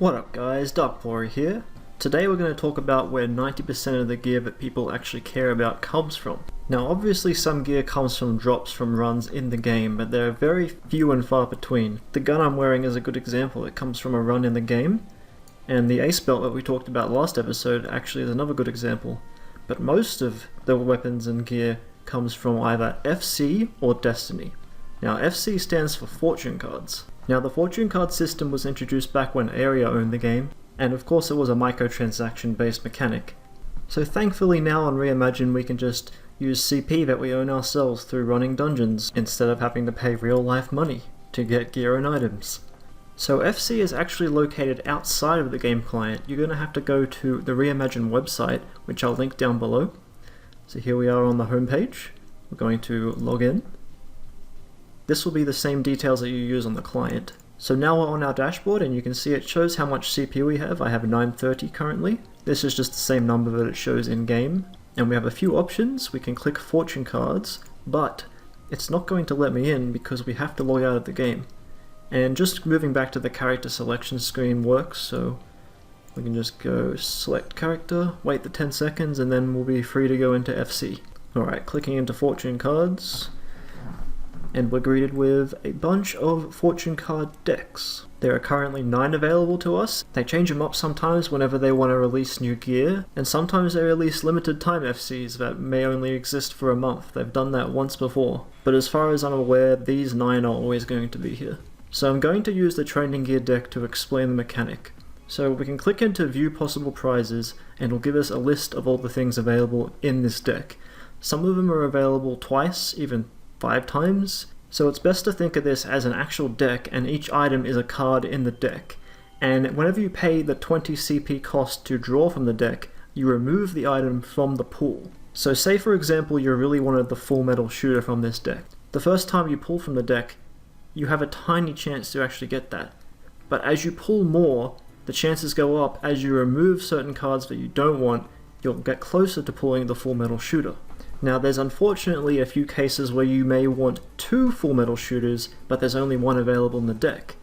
What up guys, Darkpawra here. Today we're going to talk about where 90% of the gear that people actually care about comes from. Now obviously some gear comes from drops from runs in the game, but they're very few and far between. The gun I'm wearing is a good example. It comes from a run in the game, and the ace belt that we talked about last episode actually is another good example. But most of the weapons and gear comes from either FC or Destiny. Now FC stands for Fortune Cards. Now the Fortune Card system was introduced back when Area owned the game, and of course it was a microtransaction based mechanic. So thankfully now on ReIMAGINE we can just use CP that we own ourselves through running dungeons, instead of having to pay real life money to get gear and items. So FC is actually located outside of the game client. You're going to have to go to the ReIMAGINE website, which I'll link down below. So here we are on the home page. We're going to log in. This will be the same details that you use on the client. So now we're on our dashboard and you can see it shows how much CPU we have. I have 930 currently. This is just the same number that it shows in game. And we have a few options. We can click Fortune Cards, but it's not going to let me in because we have to log out of the game. And just moving back to the character selection screen works, so we can just go select character, wait the 10 seconds, and then we'll be free to go into FC. Alright, clicking into Fortune Cards. And we're greeted with a bunch of Fortune Card decks. There are currently 9 available to us. They change them up sometimes whenever they want to release new gear, and sometimes they release limited time FCs that may only exist for a month. They've done that once before. But as far as I'm aware, these 9 are always going to be here. So I'm going to use the training gear deck to explain the mechanic. So we can click into view possible prizes, and it'll give us a list of all the things available in this deck. Some of them are available twice, even 5 times, so it's best to think of this as an actual deck, and each item is a card in the deck. And whenever you pay the 20 CP cost to draw from the deck, you remove the item from the pool. So say for example you really wanted the full metal shooter from this deck. The first time you pull from the deck, you have a tiny chance to actually get that. But as you pull more, the chances go up. As you remove certain cards that you don't want, you'll get closer to pulling the full metal shooter. Now there's unfortunately a few cases where you may want 2 full metal shooters, but there's only 1 available in the deck.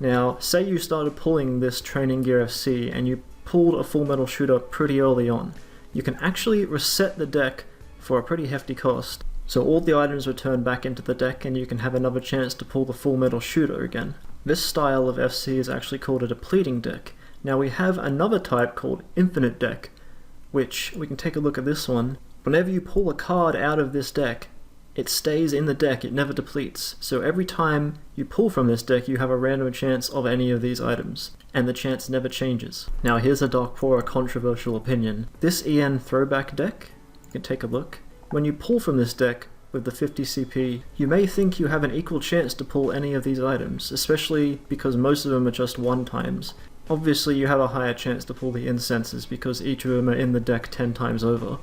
Now say you started pulling this training gear FC and you pulled a full metal shooter pretty early on. You can actually reset the deck for a pretty hefty cost. So all the items return back into the deck and you can have another chance to pull the full metal shooter again. This style of FC is actually called a depleting deck. Now we have another type called infinite deck, which we can take a look at this one. Whenever you pull a card out of this deck, it stays in the deck, it never depletes. So every time you pull from this deck, you have a random chance of any of these items, and the chance never changes. Now here's a Darkpawra controversial opinion. This EN throwback deck, you can take a look. When you pull from this deck with the 50 CP, you may think you have an equal chance to pull any of these items, especially because most of them are just 1 times. Obviously you have a higher chance to pull the incenses because each of them are in the deck 10 times over.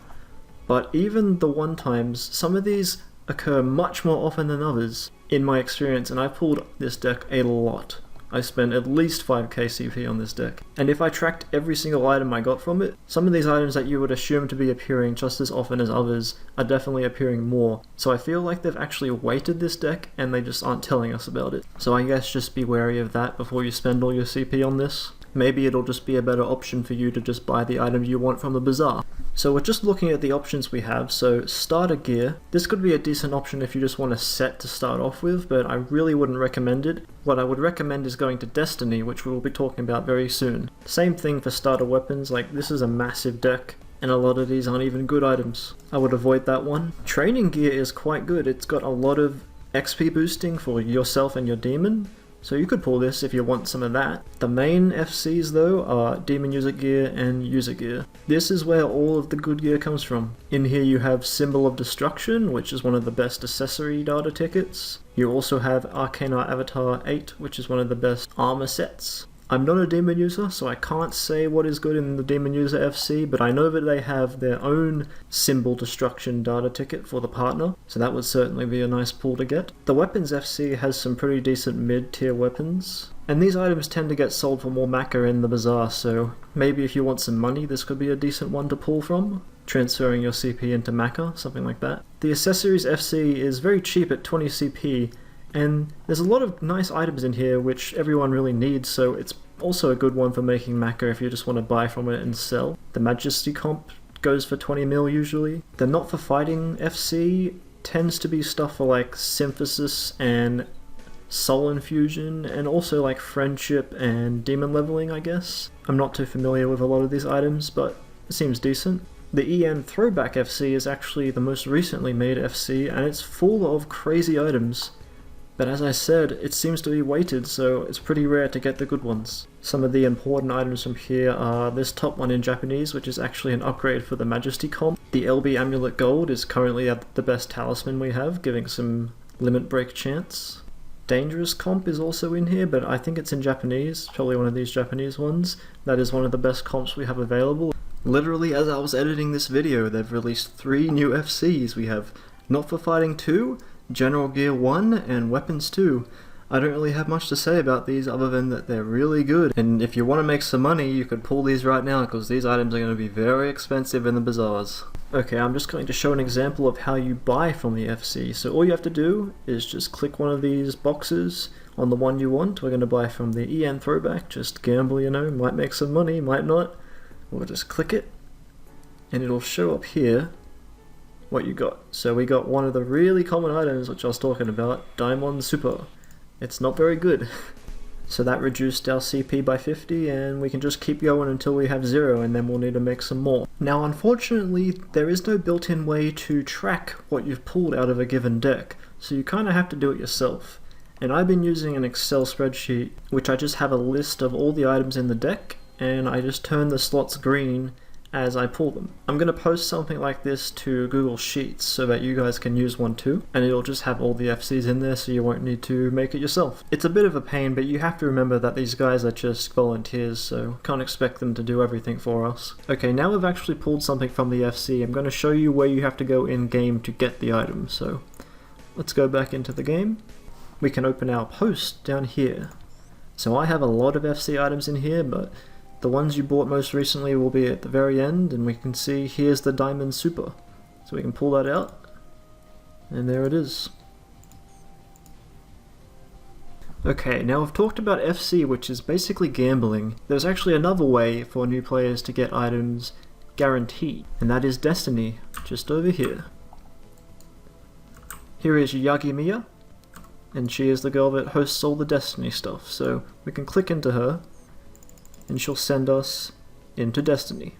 But even the 1 times, some of these occur much more often than others, in my experience, and I've pulled this deck a lot. I spent at least 5k CP on this deck. And if I tracked every single item I got from it, some of these items that you would assume to be appearing just as often as others are definitely appearing more. So I feel like they've actually weighted this deck and they just aren't telling us about it. So I guess just be wary of that before you spend all your CP on this. Maybe it'll just be a better option for you to just buy the items you want from the bazaar. So we're just looking at the options we have. So starter gear, this could be a decent option if you just want a set to start off with, but I really wouldn't recommend it. What I would recommend is going to Destiny, which we will be talking about very soon. Same thing for starter weapons, like this is a massive deck, and a lot of these aren't even good items. I would avoid that one. Training gear is quite good. It's got a lot of XP boosting for yourself and your demon. So you could pull this if you want some of that. The main FCs though are Demon User Gear and User Gear. This is where all of the good gear comes from. In here you have Symbol of Destruction, which is one of the best accessory data tickets. You also have Arcana Avatar 8, which is one of the best armor sets. I'm not a Demon user, so I can't say what is good in the Demon User FC, but I know that they have their own Symbol Destruction data ticket for the partner, so that would certainly be a nice pull to get. The Weapons FC has some pretty decent mid-tier weapons, and these items tend to get sold for more Maca in the bazaar, so maybe if you want some money, this could be a decent one to pull from. Transferring your CP into Maca, something like that. The Accessories FC is very cheap at 20 CP, And there's a lot of nice items in here which everyone really needs, so it's also a good one for making Macca if you just want to buy from it and sell. The Majesty comp goes for 20 mil usually. The not for fighting FC tends to be stuff for like Synthesis and Soul Infusion, and also like Friendship and Demon Leveling, I guess. I'm not too familiar with a lot of these items, but it seems decent. The EN Throwback FC is actually the most recently made FC, and it's full of crazy items. But as I said, it seems to be weighted, so it's pretty rare to get the good ones. Some of the important items from here are this top one in Japanese, which is actually an upgrade for the Majesty comp. The LB Amulet Gold is currently the best talisman we have, giving some limit break chance. Dangerous comp is also in here, but I think it's in Japanese, probably one of these Japanese ones. That is one of the best comps we have available. Literally as I was editing this video, they've released 3 new FCs. We have Not for Fighting 2, General Gear 1, and Weapons 2. I don't really have much to say about these other than that they're really good, and if you want to make some money you could pull these right now because these items are going to be very expensive in the bazaars. Okay, I'm just going to show an example of how you buy from the FC. So all you have to do is just click one of these boxes on the one you want. We're going to buy from the EN Throwback, just gamble, you know, might make some money, might not. We'll just click it and it'll show up here what you got. So we got one of the really common items which I was talking about, Diamond Super. It's not very good. So that reduced our CP by 50, and we can just keep going until we have 0, and then we'll need to make some more. Now unfortunately, there is no built-in way to track what you've pulled out of a given deck, so you kind of have to do it yourself. And I've been using an Excel spreadsheet, which I just have a list of all the items in the deck, and I just turn the slots green as I pull them. I'm going to post something like this to Google Sheets so that you guys can use one too, and it'll just have all the FCs in there so you won't need to make it yourself. It's a bit of a pain, but you have to remember that these guys are just volunteers, so can't expect them to do everything for us. Okay, now we've actually pulled something from the FC. I'm going to show you where you have to go in game to get the item, so let's go back into the game. We can open our post down here. So I have a lot of FC items in here, but the ones you bought most recently will be at the very end, and we can see here's the Diamond Super. So we can pull that out, and there it is. Okay, now I've talked about FC, which is basically gambling. There's actually another way for new players to get items guaranteed, and that is Destiny, just over here. Here is Yagimiya, and she is the girl that hosts all the Destiny stuff, so we can click into her, and she'll send us into Destiny.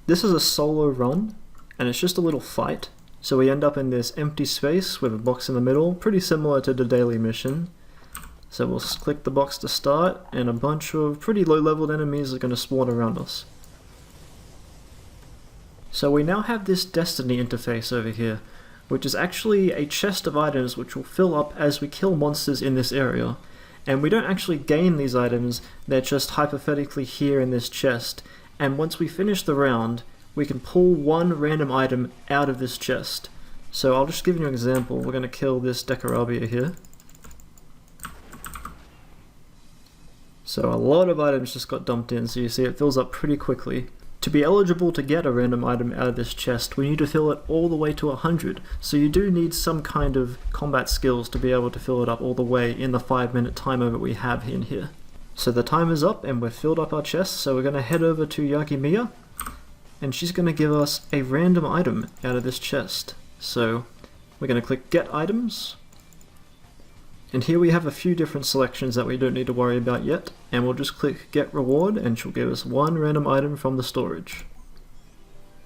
This is a solo run, and it's just a little fight, so we end up in this empty space with a box in the middle, pretty similar to the daily mission. So we'll click the box to start, and a bunch of pretty low-leveled enemies are going to spawn around us. So we now have this Destiny interface over here, which is actually a chest of items which will fill up as we kill monsters in this area. And we don't actually gain these items, they're just hypothetically here in this chest. And once we finish the round, we can pull one random item out of this chest. So I'll just give you an example. We're going to kill this Dekarabia here. So a lot of items just got dumped in, so you see it fills up pretty quickly. To be eligible to get a random item out of this chest, we need to fill it all the way to 100, so you do need some kind of combat skills to be able to fill it up all the way in the 5-minute timer that we have in here. So the timer's up and we've filled up our chest, so we're going to head over to Yagimiya, and she's going to give us a random item out of this chest. So we're going to click Get Items, and here we have a few different selections that we don't need to worry about yet, and we'll just click Get Reward and she'll give us one random item from the storage.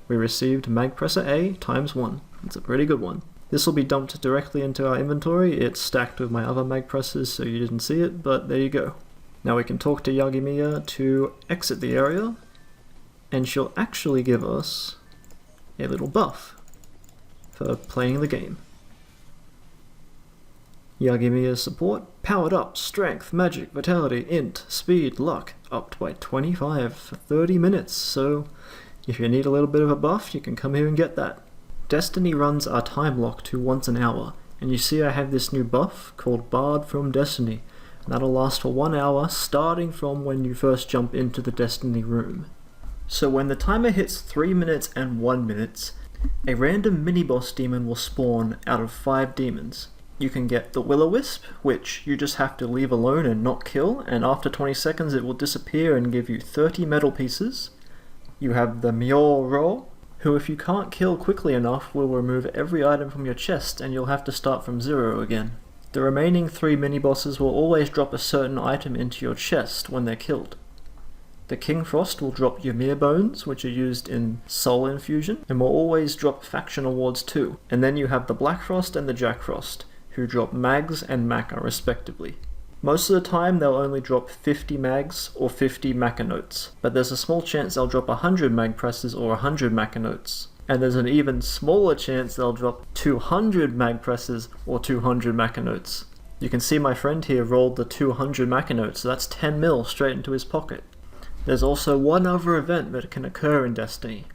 We received Magpressor A ×1. It's a pretty good one. This will be dumped directly into our inventory. It's stacked with my other Magpressors so you didn't see it, but there you go. Now we can talk to Yagimiya to exit the area, and she'll actually give us a little buff for playing the game. Yagimiya's support, powered up, strength, magic, vitality, int, speed, luck, upped by 25 for 30 minutes, so if you need a little bit of a buff, you can come here and get that. Destiny runs our time lock to once an hour, and you see I have this new buff called Bard from Destiny, and that'll last for 1 hour starting from when you first jump into the Destiny room. So when the timer hits 3 minutes and 1 minute, A random mini-boss demon will spawn out of 5 demons. You can get the Will-O-Wisp, which you just have to leave alone and not kill, and after 20 seconds it will disappear and give you 30 metal pieces. You have the Myo-Ro, who if you can't kill quickly enough will remove every item from your chest and you'll have to start from 0 again. The remaining 3 mini-bosses will always drop a certain item into your chest when they're killed. The King Frost will drop Ymir Bones, which are used in Soul Infusion, and will always drop faction awards too. And then you have the Black Frost and the Jack Frost, who drop mags and maca respectively. Most of the time they'll only drop 50 mags or 50 maca notes, but there's a small chance they'll drop 100 mag presses or 100 maca notes. And there's an even smaller chance they'll drop 200 mag presses or 200 maca notes. You can see my friend here rolled the 200 maca notes, so that's 10 mil straight into his pocket. There's also one other event that can occur in Destiny.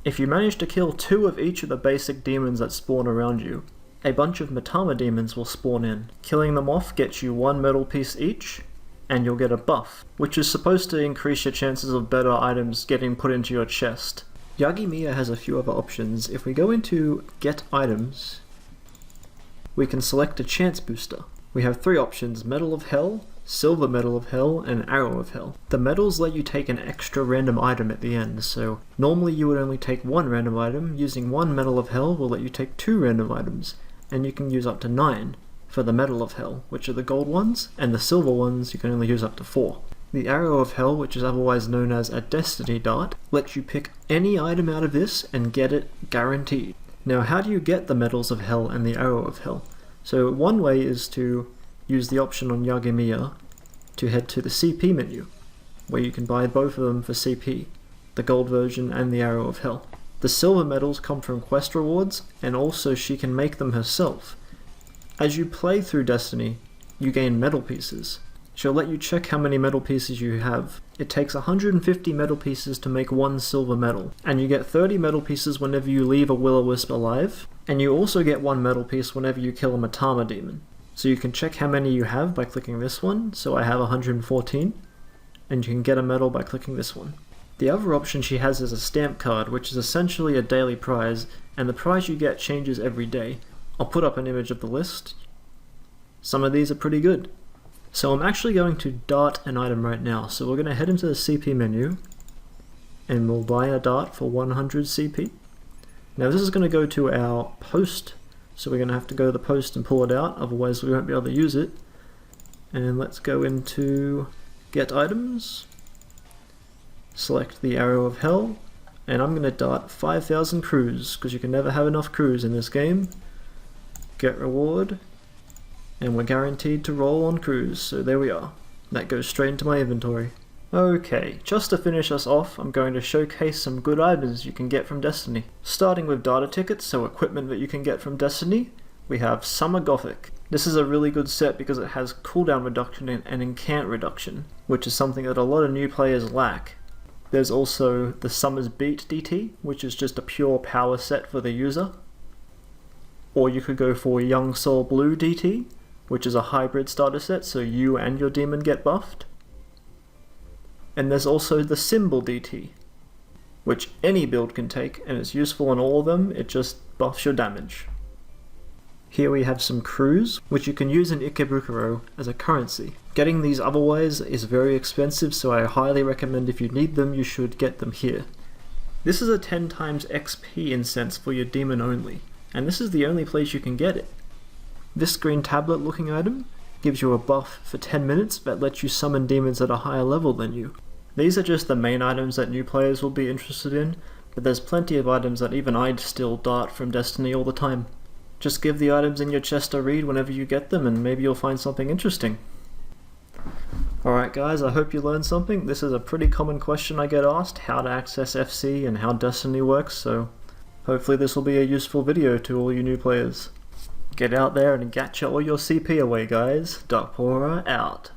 If you manage to kill 2 of each of the basic demons that spawn around you, a bunch of Matama demons will spawn in. Killing them off gets you 1 metal piece each, and you'll get a buff, which is supposed to increase your chances of better items getting put into your chest. Yagimiya has a few other options. If we go into Get Items, we can select a chance booster. We have 3 options: Medal of Hell, Silver Medal of Hell, and Arrow of Hell. The medals let you take an extra random item at the end, so normally you would only take 1 random item. Using 1 Medal of Hell will let you take 2 random items, and you can use up to 9 for the Medal of Hell, which are the gold ones, and the silver ones you can only use up to 4. The Arrow of Hell, which is otherwise known as a Destiny Dart, lets you pick any item out of this and get it guaranteed. Now how do you get the Medals of Hell and the Arrow of Hell? So one way is to use the option on Yagimiya to head to the CP menu, where you can buy both of them for CP, the gold version and the Arrow of Hell. The silver medals come from quest rewards, and also she can make them herself. As you play through Destiny, you gain metal pieces. She'll let you check how many metal pieces you have. It takes 150 metal pieces to make 1 silver medal, and you get 30 metal pieces whenever you leave a Will-O-Wisp alive, and you also get 1 metal piece whenever you kill a Matama demon. So you can check how many you have by clicking this one, so I have 114, and you can get a medal by clicking this one. The other option she has is a stamp card, which is essentially a daily prize, and the prize you get changes every day. I'll put up an image of the list. Some of these are pretty good. So I'm actually going to dart an item right now, so we're going to head into the CP menu, and we'll buy a dart for 100 CP. Now this is going to go to our post, so we're going to have to go to the post and pull it out, otherwise we won't be able to use it. And let's go into Get Items, select the Arrow of Hell, and I'm going to dart 5,000 crews, because you can never have enough crews in this game. Get Reward, and we're guaranteed to roll on crews, so there we are. That goes straight into my inventory. Okay, just to finish us off, I'm going to showcase some good items you can get from Destiny. Starting with data tickets, so equipment that you can get from Destiny, we have Summer Gothic. This is a really good set because it has cooldown reduction and incant reduction, which is something that a lot of new players lack. There's also the Summer's Beat DT, which is just a pure power set for the user. Or you could go for Young Soul Blue DT, which is a hybrid starter set, so you and your demon get buffed. And there's also the Symbol DT, which any build can take, and it's useful on all of them, it just buffs your damage. Here we have some crews, which you can use in Ikebukuro as a currency. Getting these otherwise is very expensive, so I highly recommend if you need them, you should get them here. This is a 10 times XP incense for your demon only, and this is the only place you can get it. This green tablet looking item gives you a buff for 10 minutes that lets you summon demons at a higher level than you. These are just the main items that new players will be interested in, but there's plenty of items that even I'd still dart from Destiny all the time. Just give the items in your chest a read whenever you get them, and maybe you'll find something interesting. Alright guys, I hope you learned something. This is a pretty common question I get asked, how to access FC and how Destiny works, so hopefully this will be a useful video to all you new players. Get out there and gacha all your CP away guys. Darkpawra out.